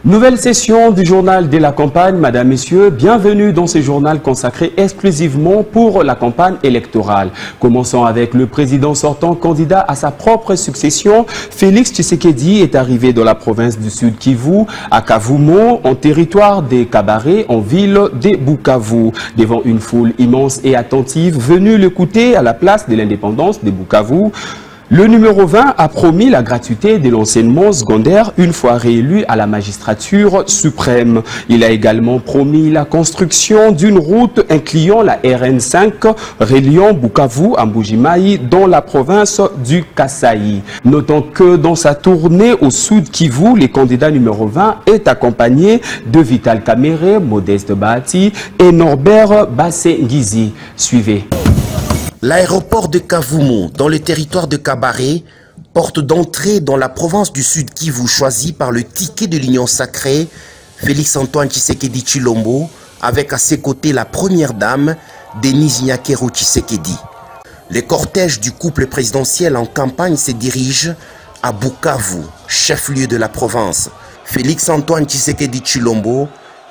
Nouvelle session du journal de la campagne, Madame, Messieurs, bienvenue dans ce journal consacré exclusivement pour la campagne électorale. Commençons avec le président sortant, candidat à sa propre succession. Félix Tshisekedi est arrivé dans la province du Sud Kivu, à Kavumo, en territoire des Kabaré, en ville de Bukavu. Devant une foule immense et attentive venue l'écouter à la place de l'indépendance de Bukavu, le numéro 20 a promis la gratuité de l'enseignement secondaire une fois réélu à la magistrature suprême. Il a également promis la construction d'une route incluant la RN5 reliant Bukavu à Mbujimayi dans la province du Kasaï. Notons que dans sa tournée au Sud Kivu, le candidat numéro 20 est accompagné de Vital Kamerhe, Modeste Bahati et Norbert Bassengizi. Suivez. L'aéroport de Kavumo, dans le territoire de Kabaré, porte d'entrée dans la province du Sud Kivu choisie par le ticket de l'Union sacrée, Félix-Antoine Tshisekedi Tshilombo, avec à ses côtés la première dame, Denise Nyakero Tshisekedi. Le cortège du couple présidentiel en campagne se dirige à Bukavu, chef-lieu de la province. Félix-Antoine Tshisekedi Tshilombo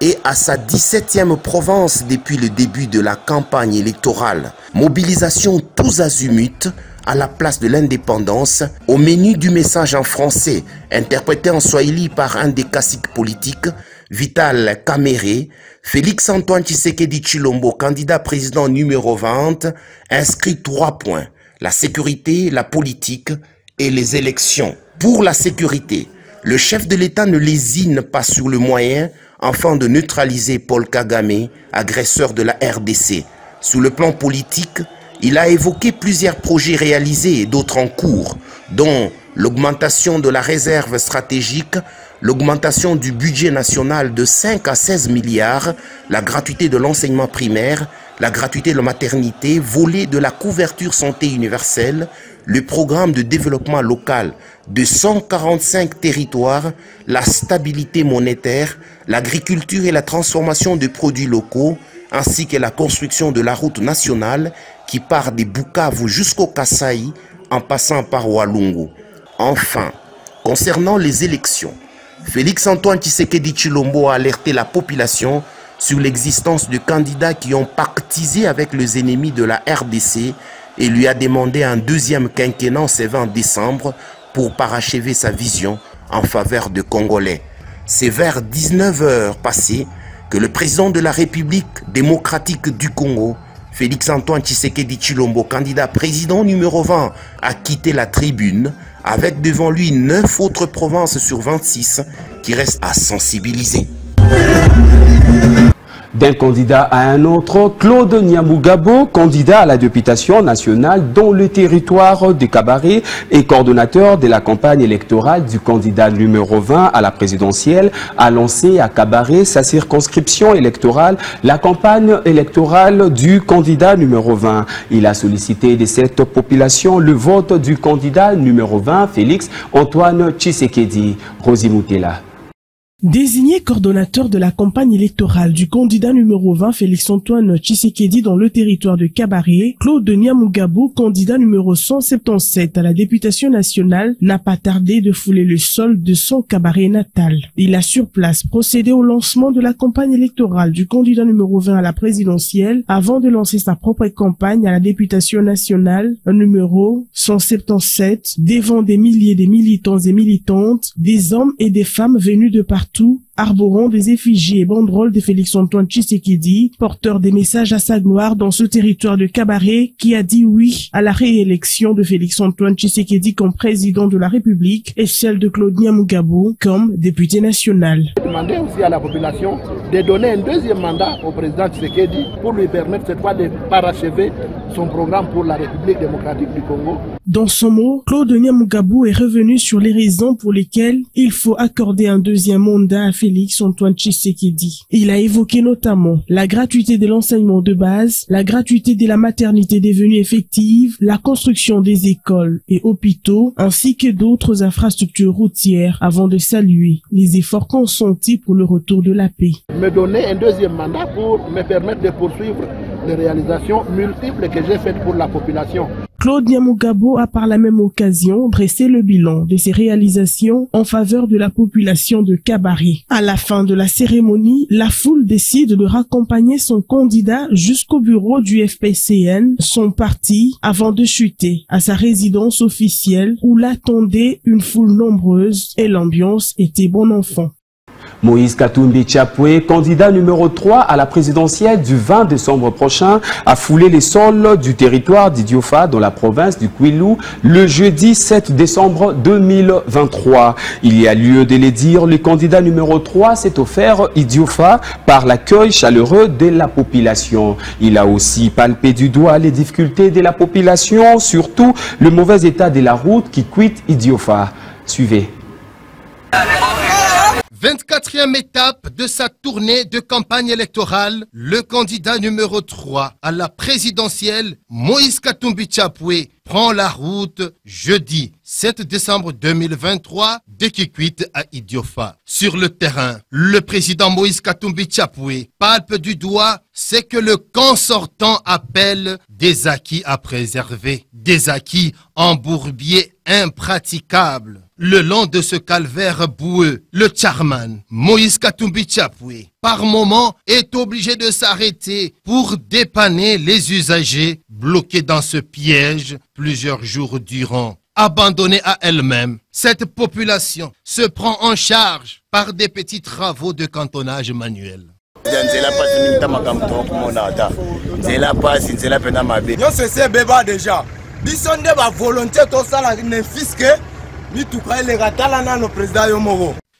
est à sa 17e province depuis le début de la campagne électorale. Mobilisation tous azimuts à la place de l'indépendance, au menu du message en français, interprété en swahili par un des caciques politiques, Vital Kamerhe, Félix-Antoine Tshisekedi Tshilombo, candidat président numéro 20, inscrit 3 points, la sécurité, la politique et les élections. Pour la sécurité, le chef de l'État ne lésine pas sur le moyen afin de neutraliser Paul Kagame, agresseur de la RDC. Sous le plan politique, il a évoqué plusieurs projets réalisés et d'autres en cours, dont l'augmentation de la réserve stratégique, l'augmentation du budget national de 5 à 16 milliards, la gratuité de l'enseignement primaire, la gratuité de la maternité, volet de la couverture santé universelle, le programme de développement local de 145 territoires, la stabilité monétaire, l'agriculture et la transformation de produits locaux, ainsi que la construction de la route nationale qui part de Bukavu jusqu'au Kasaï en passant par Walungu. Enfin, concernant les élections, Félix-Antoine Tshisekedi Tshilombo a alerté la population sur l'existence de candidats qui ont pactisé avec les ennemis de la RDC et lui a demandé un deuxième quinquennat ce 20 décembre pour parachever sa vision en faveur de Congolais. C'est vers 19 heures passées que le président de la République démocratique du Congo, Félix-Antoine Tshisekedi Tshilombo, candidat président numéro 20, a quitté la tribune avec devant lui 9 autres provinces sur 26 qui restent à sensibiliser. D'un candidat à un autre, Claude Nyamugabo, candidat à la députation nationale dans le territoire de Kabaré et coordonnateur de la campagne électorale du candidat numéro 20 à la présidentielle, a lancé à Kabaré sa circonscription électorale, la campagne électorale du candidat numéro 20. Il a sollicité de cette population le vote du candidat numéro 20, Félix-Antoine Tshisekedi. Rosi Moutela. Désigné coordonnateur de la campagne électorale du candidat numéro 20 Félix-Antoine Tshisekedi dans le territoire de Kabaré, Claude Nyamugabo, candidat numéro 177 à la députation nationale, n'a pas tardé de fouler le sol de son Kabaré natal. Il a sur place procédé au lancement de la campagne électorale du candidat numéro 20 à la présidentielle avant de lancer sa propre campagne à la députation nationale numéro 177 devant des milliers de militants et militantes, des hommes et des femmes venus de partout, arborant des effigies et banderoles de Félix-Antoine Tshisekedi, porteur des messages à sa gloire dans ce territoire de Kabaré, qui a dit oui à la réélection de Félix-Antoine Tshisekedi comme président de la République et celle de Claude Nyamugabo comme député national. Demander aussi à la population de donner un deuxième mandat au président Tshisekedi pour lui permettre cette fois de parachever son programme pour la République démocratique du Congo. Dans son mot, Claude Nyamugabo est revenu sur les raisons pour lesquelles il faut accorder un deuxième mandat à Félix Antoine Tshisekedi. Il a évoqué notamment la gratuité de l'enseignement de base, la gratuité de la maternité devenue effective, la construction des écoles et hôpitaux, ainsi que d'autres infrastructures routières, avant de saluer les efforts consentis pour le retour de la paix. Me donner un deuxième mandat pour me permettre de poursuivre les réalisations multiples que j'ai faites pour la population. Claude Nyamugabo a par la même occasion dressé le bilan de ses réalisations en faveur de la population de Kabare. À la fin de la cérémonie, la foule décide de raccompagner son candidat jusqu'au bureau du FPCN, son parti, avant de chuter à sa résidence officielle où l'attendait une foule nombreuse et l'ambiance était bon enfant. Moïse Katumbi Tchapoué, candidat numéro 3 à la présidentielle du 20 décembre prochain, a foulé les sols du territoire d'Idiofa dans la province du Kwilu le jeudi 7 décembre 2023. Il y a lieu de le dire, le candidat numéro 3 s'est offert Idiofa par l'accueil chaleureux de la population. Il a aussi palpé du doigt les difficultés de la population, surtout le mauvais état de la route qui quitte Idiofa. Suivez. 24e étape de sa tournée de campagne électorale, le candidat numéro 3 à la présidentielle, Moïse Katumbi Tchapoué, prend la route jeudi 7 décembre 2023 de Kikwit à Idiofa. Sur le terrain, le président Moïse Katumbi Tchapoué palpe du doigt ce que le camp sortant appelle des acquis à préserver, des acquis en bourbier impraticables. Le long de ce calvaire boueux, le chairman Moïse Katumbi Tchapoué, par moment, est obligé de s'arrêter pour dépanner les usagers bloqués dans ce piège plusieurs jours durant. Abandonnée à elle-même, cette population se prend en charge par des petits travaux de cantonnage manuel.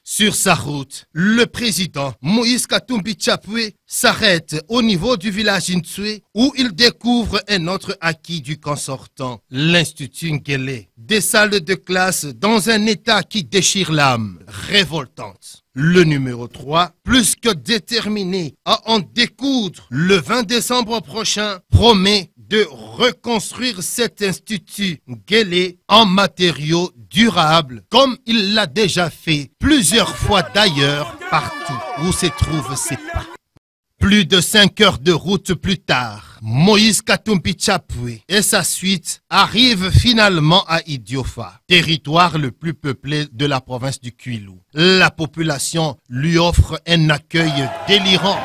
Sur sa route, le président Moïse Katumbi Tchapoué s'arrête au niveau du village Ntsue où il découvre un autre acquis du camp sortant, l'Institut Ngele. Des salles de classe dans un état qui déchire l'âme, révoltante. Le numéro 3, plus que déterminé à en découdre le 20 décembre prochain, promet de reconstruire cet institut Ngele en matériaux durables, comme il l'a déjà fait plusieurs fois d'ailleurs, partout où se trouvent ses pas. Plus de 5 heures de route plus tard, Moïse Katumbi Tchapoué et sa suite arrivent finalement à Idiofa, territoire le plus peuplé de la province du Kwilu. La population lui offre un accueil délirant.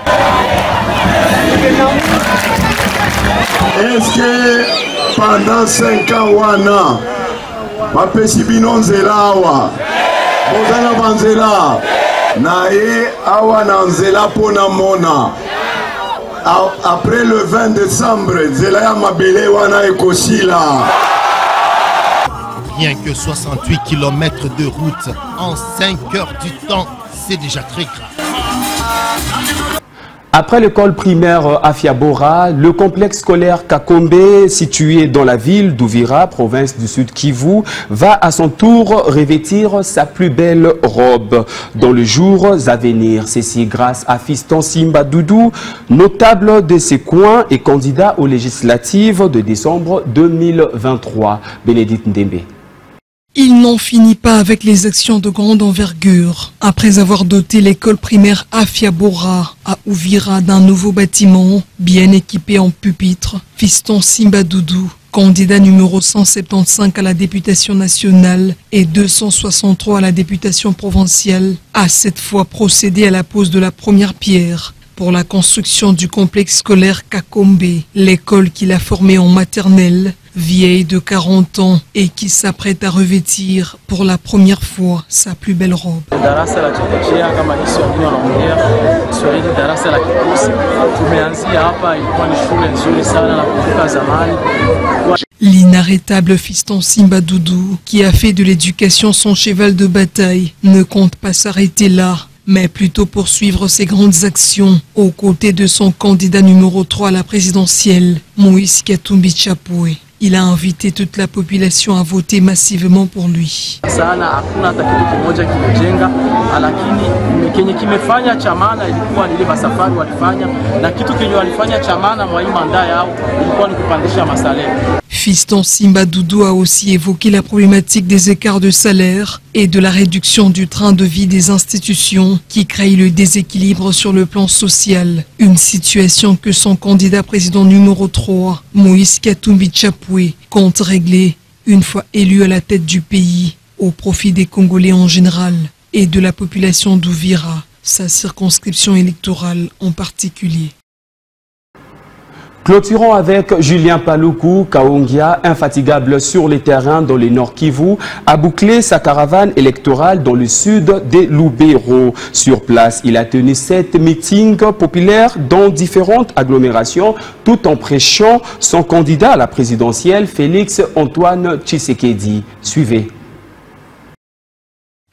Est-ce que pendant 5 ans wana bapesi bino nzela awa bozala banzela naye awa na nzela pona mona après le 20 décembre nzela ya mabele wana ekosila. Rien que 68 km de route en 5 heures du temps, c'est déjà très grave. Après l'école primaire Afiabora, le complexe scolaire Kakombe, situé dans la ville d'Uvira, province du Sud Kivu, va à son tour revêtir sa plus belle robe dans les jours à venir. Ceci grâce à Fiston Simba Doudou, notable de ses coins et candidat aux législatives de décembre 2023. Bénédicte Ndembe. Il n'en finit pas avec les actions de grande envergure. Après avoir doté l'école primaire Afiabora à Uvira d'un nouveau bâtiment, bien équipé en pupitres, Fiston Simba Doudou, candidat numéro 175 à la députation nationale et 263 à la députation provinciale, a cette fois procédé à la pose de la première pierre pour la construction du complexe scolaire Kakombe, l'école qu'il a formée en maternelle, vieille de 40 ans et qui s'apprête à revêtir pour la première fois sa plus belle robe. L'inarrêtable Fiston Simba Doudou, qui a fait de l'éducation son cheval de bataille, ne compte pas s'arrêter là, mais plutôt poursuivre ses grandes actions aux côtés de son candidat numéro 3 à la présidentielle, Moïse Katumbi Tchapoué. Il a invité toute la population à voter massivement pour lui. Sana hakuna hata kitu kimoja kimejenga, lakini kenye kimefanya chamana ilikuwa ni ile basafari walifanya, na kitu kenye walifanya chamana mwa hii manda yao ilikuwa ni kupandisha masalaire. Fiston Simba Doudou a aussi évoqué la problématique des écarts de salaire et de la réduction du train de vie des institutions qui crée le déséquilibre sur le plan social. Une situation que son candidat président numéro 3, Moïse Katumbi Chapwe, compte régler une fois élu à la tête du pays au profit des Congolais en général et de la population d'Ouvira, sa circonscription électorale en particulier. Clôturons avec Julien Paluku Kaongia, infatigable sur les terrains dans le Nord Kivu, a bouclé sa caravane électorale dans le sud de Lubero. Sur place, il a tenu 7 meetings populaires dans différentes agglomérations, tout en prêchant son candidat à la présidentielle, Félix Antoine Tshisekedi. Suivez.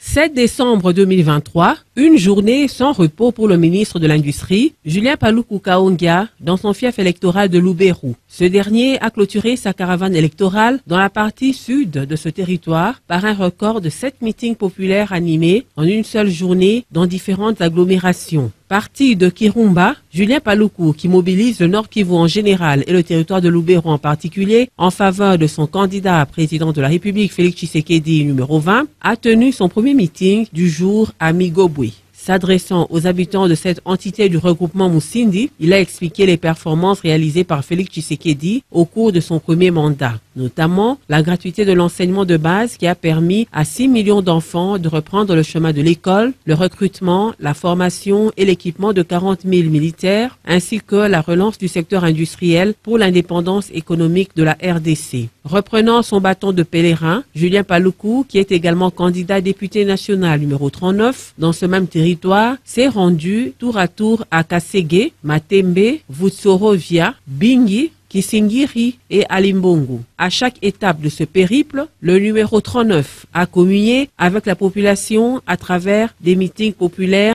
7 décembre 2023, une journée sans repos pour le ministre de l'Industrie, Julien Paluku Kaongia, dans son fief électoral de Lubero. Ce dernier a clôturé sa caravane électorale dans la partie sud de ce territoire par un record de 7 meetings populaires animés en une seule journée dans différentes agglomérations. Parti de Kirumba, Julien Paluku, qui mobilise le Nord Kivu en général et le territoire de Lubero en particulier en faveur de son candidat à président de la République Félix Tshisekedi numéro 20, a tenu son premier meeting du jour à Migobwe. S'adressant aux habitants de cette entité du regroupement Moussindi, il a expliqué les performances réalisées par Félix Tshisekedi au cours de son premier mandat, notamment la gratuité de l'enseignement de base qui a permis à 6 millions d'enfants de reprendre le chemin de l'école, le recrutement, la formation et l'équipement de 40 000 militaires, ainsi que la relance du secteur industriel pour l'indépendance économique de la RDC. Reprenant son bâton de pèlerin, Julien Paluku, qui est également candidat député national numéro 39 dans ce même territoire, s'est rendu tour à tour à Kasege, Matembe, Vutsorovia, Bingi, Kisingiri et Alimbongo. À chaque étape de ce périple, le numéro 39 a communié avec la population à travers des meetings populaires.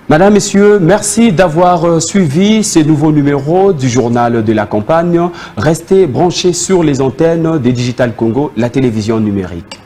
Madame, Messieurs, merci d'avoir suivi ces nouveaux numéros du journal de la campagne. Restez branchés sur les antennes de Digital Congo, la télévision numérique.